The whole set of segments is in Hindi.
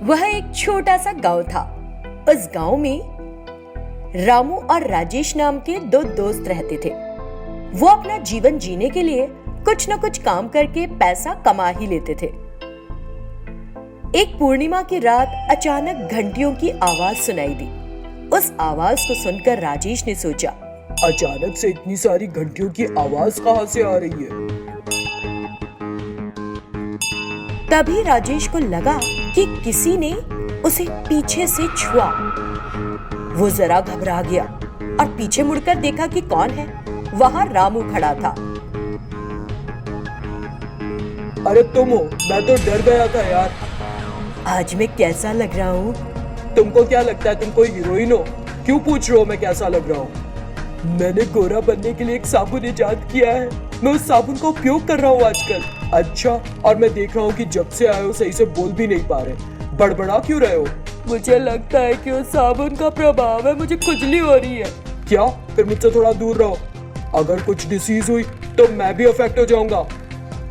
वह एक छोटा सा गांव था। उस गांव में रामू और राजेश नाम के दो दोस्त रहते थे। वो अपना जीवन जीने के लिए कुछ न कुछ काम करके पैसा कमा ही लेते थे। एक पूर्णिमा की रात अचानक घंटियों की आवाज सुनाई दी। उस आवाज को सुनकर राजेश ने सोचा, अचानक से इतनी सारी घंटियों की आवाज कहां से आ रही है? तभी राजेश को लगा कि किसी ने उसे पीछे से छुआ। वो जरा घबरा गया और पीछे मुड़कर देखा कि कौन है। वहां रामू खड़ा था। अरे तुम हो? मैं तो डर गया था यार। आज मैं कैसा लग रहा हूँ? तुमको क्या लगता है तुम कोई हीरोइन हो? क्यों पूछ रहे हो मैं कैसा लग रहा हूँ? मैंने गोरा बनने के लिए एक साबुन इजाद किया है। मैं उस साबुन का उपयोग कर रहा हूँ आजकल। अच्छा, और मैं देख रहा हूँ कि जब से आए हो सही से बोल भी नहीं पा रहे। बड़बड़ा क्यों रहे हो? मुझे लगता है कि उस साबुन का प्रभाव है, मुझे खुजली हो रही है। क्या? फिर मुझसे थोड़ा दूर रहो। अगर कुछ डिसीज हुई तो मैं भी अफेक्ट हो जाऊंगा।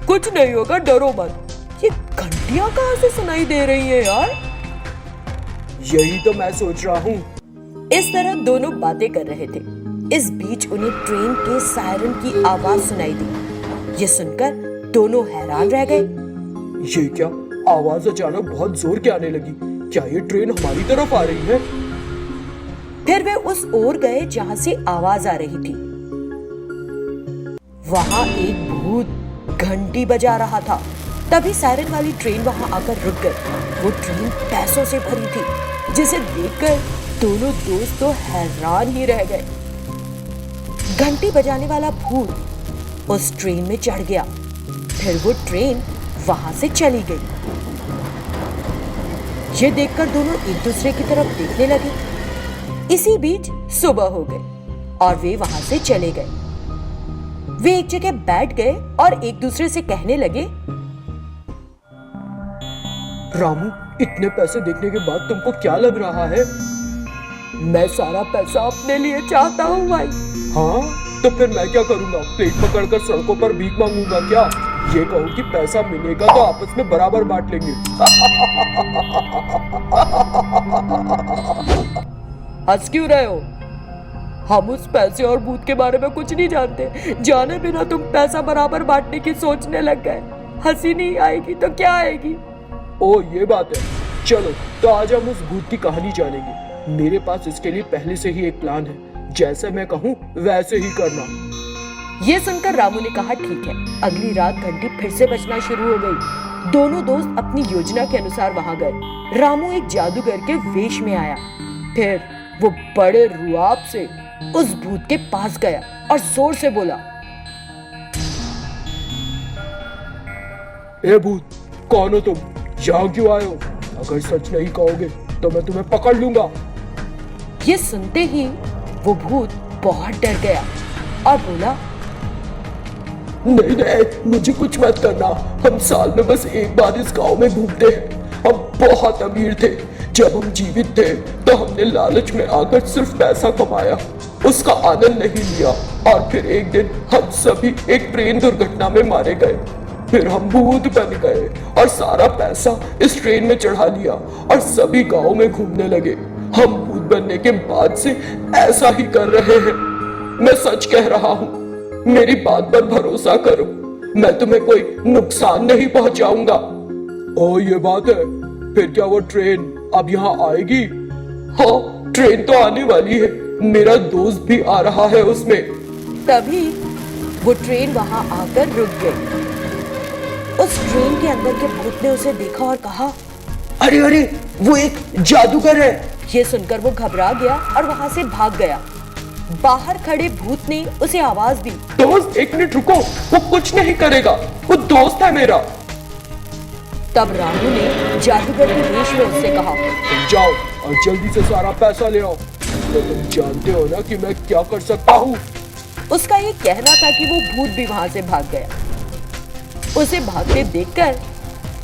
कुछ नहीं होगा, डरो मत। ये घंटियां कहाँ से सुनाई दे रही है यार? यही तो मैं सोच रहा हूँ। इस तरह दोनों बातें कर रहे थे। इस बीच उन्हें ट्रेन के सायरन की आवाज सुनाई दी। ये सुनकर दोनों हैरान रह गए। ये क्या? आवाज अचानक बहुत जोर के आने लगी। क्या ये ट्रेन हमारी तरफ आ रही है? फिर वे उस ओर गए जहां से आवाज आ रही थी। वहां एक भूत घंटी बजा रहा था। तभी सायरन वाली ट्रेन वहां आकर रुक गई। वो ट्रेन पैसों से भरी थी, जिसे देखकर दोनों दोस्त तो हैरान ही रह गए। घंटी बजाने वाला भूत उस ट्रेन में चढ़ गया। फिर वो ट्रेन वहां से चली गई। ये देखकर दोनों एक दूसरे की तरफ देखने लगे। इसी बीच सुबह हो गई और वे वहां से चले गए। वे एक जगह बैठ गए और एक दूसरे से कहने लगे, रामू, इतने पैसे देखने के बाद तुमको क्या लग रहा है? मैं सारा पैसा अपने लिए चाहता हूँ भाई। हाँ, तो फिर मैं क्या करूँगा? प्लेट पकड़कर सड़कों पर भीख मांगूंगा क्या? ये कहूँ कि पैसा मिलेगा तो आपस में बराबर बांट लेंगे। हंस क्यों रहे हो? हम उस पैसे और भूत के बारे में कुछ नहीं जानते। जाने बिना तुम पैसा बराबर बांटने की सोचने लग गए। हंसी नहीं आएगी तो क्या आएगी? ओ, ये बात है। चलो तो आज हम उस भूत की कहानी जानेंगे। मेरे पास इसके लिए पहले से ही एक प्लान है। जैसे मैं कहूँ वैसे ही करना। ये सुनकर रामू ने कहा, ठीक है। अगली रात घंटी फिर से बजना शुरू हो गई। दोनों दोस्त अपनी योजना के अनुसार वहां गए। रामू एक जादूगर के वेश में आया। फिर वो बड़े रुआब से उस भूत के पास गया और जोर से बोला, ए भूत, कौन हो तुम? यहाँ क्यों आए हो? अगर सच नहीं कहोगे तो मैं तुम्हें पकड़ लूंगा। ये सुनते ही वो भूत बहुत डर गया और बोला, नहीं नहीं, मुझे कुछ मत करना। हम साल में बस एक बार इस गांव में घूमते हैं। हम बहुत अमीर थे। जब हम जीवित थे तो हमने लालच में आकर सिर्फ पैसा कमाया, उसका आनंद नहीं लिया। और फिर एक दिन हम सभी एक ट्रेन दुर्घटना में मारे गए। फिर हम भूत बन गए और सारा पैसा इस ट्रेन में चढ़ा लिया और सभी गांव में घूमने लगे। हम भूत बनने के बाद से ऐसा ही कर रहे हैं। मैं सच कह रहा हूँ, मेरी बात पर भरोसा करो। मैं तुम्हें कोई नुकसान नहीं पहुंचाऊंगा। ओ, ये बात है। फिर क्या वो ट्रेन अब यहाँ आएगी? हाँ, ट्रेन तो आने वाली है। मेरा दोस्त भी आ रहा है उसमें। तभी वो ट्रेन वहां आकर रुक गई। उस ट्रेन के अंदर के भूत ने उसे देखा और कहा, अरे अरे, वो एक जादूगर है। ये सुनकर वो घबरा गया और वहां से भाग गया। बाहर खड़े भूत ने उसे आवाज दी, दोस्त, एक मिनट रुको। वो कुछ नहीं करेगा, वो दोस्त है मेरा। तब रामू ने जादूगर के वेश में उससे कहा, तुम जाओ और जल्दी से सारा पैसा ले आओ। तो तुम जानते हो ना कि मैं क्या कर सकता हूँ। उसका ये कहना था कि वो भूत भी वहां से भाग गया। उसे भागते देखकर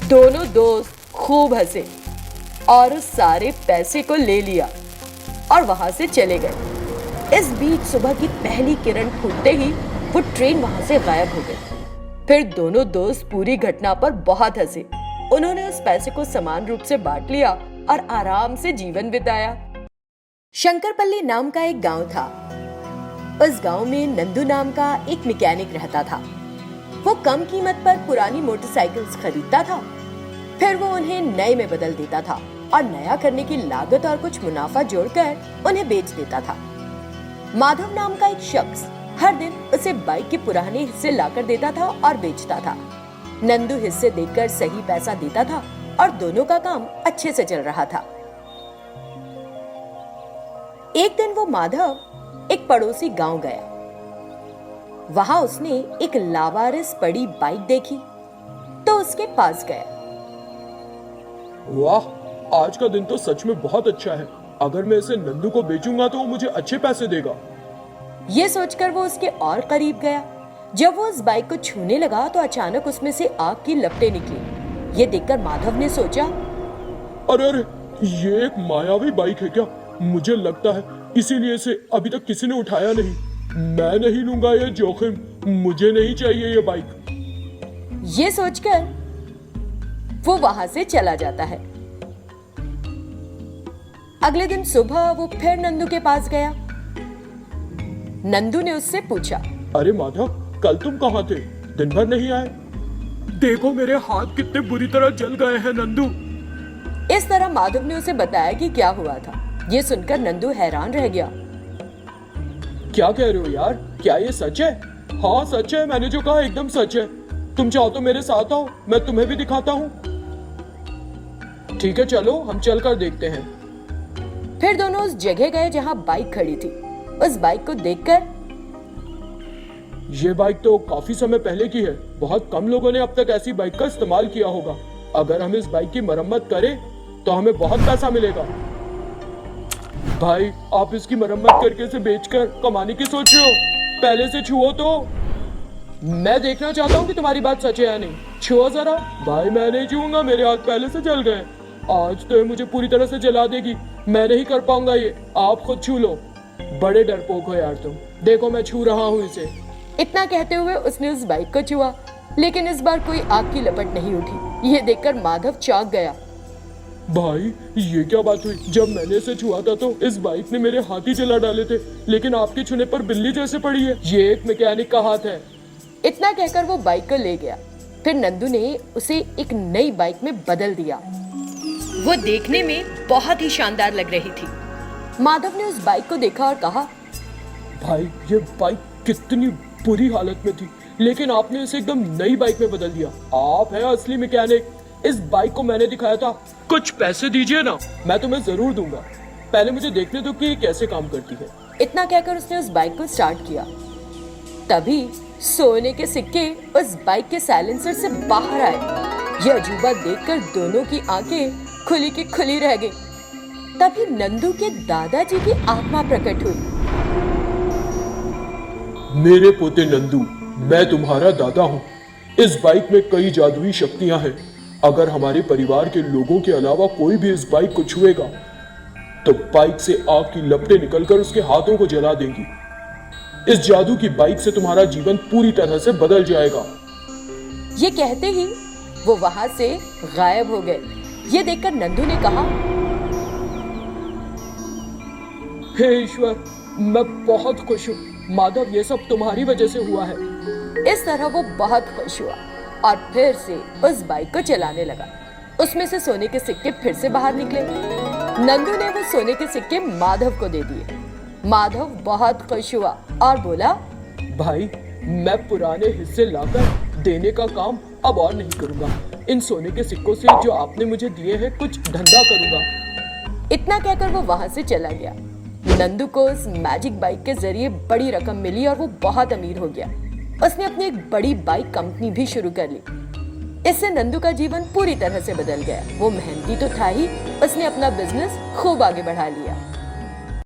दोनों दोस्त खूब हंसे और उस सारे पैसे को ले लिया और वहां से चले गए। इस बीच सुबह की पहली किरण फूटते ही वो ट्रेन वहां से गायब हो गई। फिर दोनों दोस्त पूरी घटना पर बहुत हंसे। उन्होंने उस पैसे को समान रूप से बांट लिया और आराम से जीवन बिताया। शंकरपल्ली नाम का एक गांव था। उस गांव में नंदू नाम का एक मैकेनिक रहता था। वो कम कीमत पर पुरानी मोटरसाइकिल्स खरीदता था, फिर वो उन्हें नए में बदल देता था और नया करने की लागत और कुछ मुनाफा जोड़कर उन्हें बेच देता था। माधव नाम का एक शख्स हर दिन उसे बाइक के पुराने हिस्से लाकर देता था और बेचता था। नंदू हिस्से देकर सही पैसा देता था और दोनों का काम अच्छे से चल रहा था। एक दिन वो माधव एक पड़ोसी गांव गया। वहां उसने एक लावारिस पड़ी बाइक देखी तो उसके पास गया। वाह, आज का दिन तो सच में बहुत अच्छा है। अगर मैं इसे नंदू को बेचूंगा तो वो मुझे अच्छे पैसे देगा। ये सोचकर वो उसके और करीब गया। जब वो उस बाइक को छूने लगा तो अचानक उसमें से आग की लपटें निकली। ये देखकर माधव ने सोचा, अरे अरे, ये एक मायावी बाइक है क्या? मुझे लगता है इसीलिए इसे अभी तक किसी ने उठाया नहीं। मैं नहीं लूंगा ये जोखिम, मुझे नहीं चाहिए ये बाइक। ये सोचकर वो वहां से चला जाता है। अगले दिन सुबह वो फिर नंदू के पास गया। नंदू ने उससे पूछा, अरे माधव, कल तुम कहाँ थे? दिन भर नहीं आए। देखो मेरे हाथ कितने बुरी तरह जल गए हैं नंदू। इस तरह माधव ने उसे बताया कि क्या हुआ था। ये सुनकर नंदू हैरान रह गया। क्या कह रहे हो यार? क्या ये सच है? हाँ सच है, मैंने जो कहा एकदम सच है। तुम चाहो तो मेरे साथ आओ, मैं तुम्हें भी दिखाता हूँ। ठीक है, चलो हम चलकर देखते हैं। फिर दोनों उस जगह गए जहां बाइक खड़ी थी। उस बाइक को देखकर, ये बाइक तो काफी समय पहले की है। बहुत कम लोगों ने अब तक ऐसी बाइक का इस्तेमाल किया होगा। अगर हम इस बाइक की मरम्मत करें तो हमें बहुत पैसा मिलेगा। भाई, आप इसकी मरम्मत करके इसे बेचकर कमाने की सोच रहे हो? पहले से छुओ तो। मैं देखना चाहता हूँ कि तुम्हारी बात सच है या नहीं। छुओ जरा। भाई मैं नहीं छूऊंगा, मेरे हाथ पहले से जल गए। आज तो ये मुझे पूरी तरह से जला देगी। मैं नहीं कर पाऊंगा ये, आप खुद छू लो। बड़े डरपोक हो यार तुम। देखो मैं छू रहा हूँ इसे। इतना कहते हुए उसने उस बाइक को छुआ, लेकिन इस बार कोई आग की लपट नहीं उठी। ये देखकर माधव चौंक गया। भाई ये क्या बात हुई? जब मैंने इसे छुआ था तो इस बाइक ने मेरे हाथ ही जला डाले थे, लेकिन आपके छूने पर बिल्ली जैसे पड़ी है। ये एक मैकेनिक का हाथ है। इतना कहकर वो बाइक को ले गया। फिर नंदू ने उसे एक नई बाइक में बदल दिया। वो देखने में बहुत ही शानदार लग रही थी। माधव ने उस बाइक को देखा और कहा, भाई ये बाइक कितनी बुरी हालत में थी, लेकिन आपने इसे एकदम नई बाइक में बदल दिया। आप हैं असली मैकेनिक। इस बाइक को मैंने दिखाया था। कुछ पैसे दीजिए ना, मैं तुम्हें जरूर दूंगा। पहले मुझे देखने दो कि ये कैसे काम करती है। इतना कहकर उसने उस बाइक को स्टार्ट किया। तभी सोने के सिक्के उस बाइक के साइलेंसर से बाहर आए। यह अजूबा देखकर दोनों की आंखें खुली की खुली रह गई। तभी नंदू के दादाजी की आत्मा प्रकट हुई। मेरे पोते नंदू, मैं तुम्हारा दादा हूँ। इस बाइक में कई जादुई शक्तियां हैं। अगर हमारे परिवार के लोगों के अलावा कोई भी इस बाइक को छुएगा तो बाइक से आग की लपटें निकलकर उसके हाथों को जला देंगी। इस जादू की बाइक से तुम्हारा जीवन पूरी तरह से बदल जाएगा। ये कहते ही वो वहां से गायब हो गए। ये देखकर नंदू ने कहा, हे ईश्वर, मैं बहुत खुश हूँ। माधव, ये सब तुम्हारी वजह से हुआ है। इस तरह वो बहुत खुश हुआ और फिर से उस बाइक को चलाने लगा। उसमें से सोने के सिक्के फिर से बाहर निकले। नंदू ने वो सोने के सिक्के माधव को दे दिए। माधव बहुत खुश हुआ और बोला, भाई मैं पुराने हिस्से लाकर देने का काम अब और नहीं करूंगा। इन सोने के सिक्कों से जो आपने मुझे दिए हैं कुछ धंधा करूंगा। इतना कहकर वो वहां से चला गया। नंदू को उस मैजिक बाइक के जरिए बड़ी रकम मिली और वो बहुत अमीर हो गया। उसने अपनी एक बड़ी बाइक कंपनी भी शुरू कर ली। इससे नंदू का जीवन पूरी तरह से बदल गया। वो मेहनती तो था ही, उसने अपना बिजनेस खूब आगे बढ़ा लिया।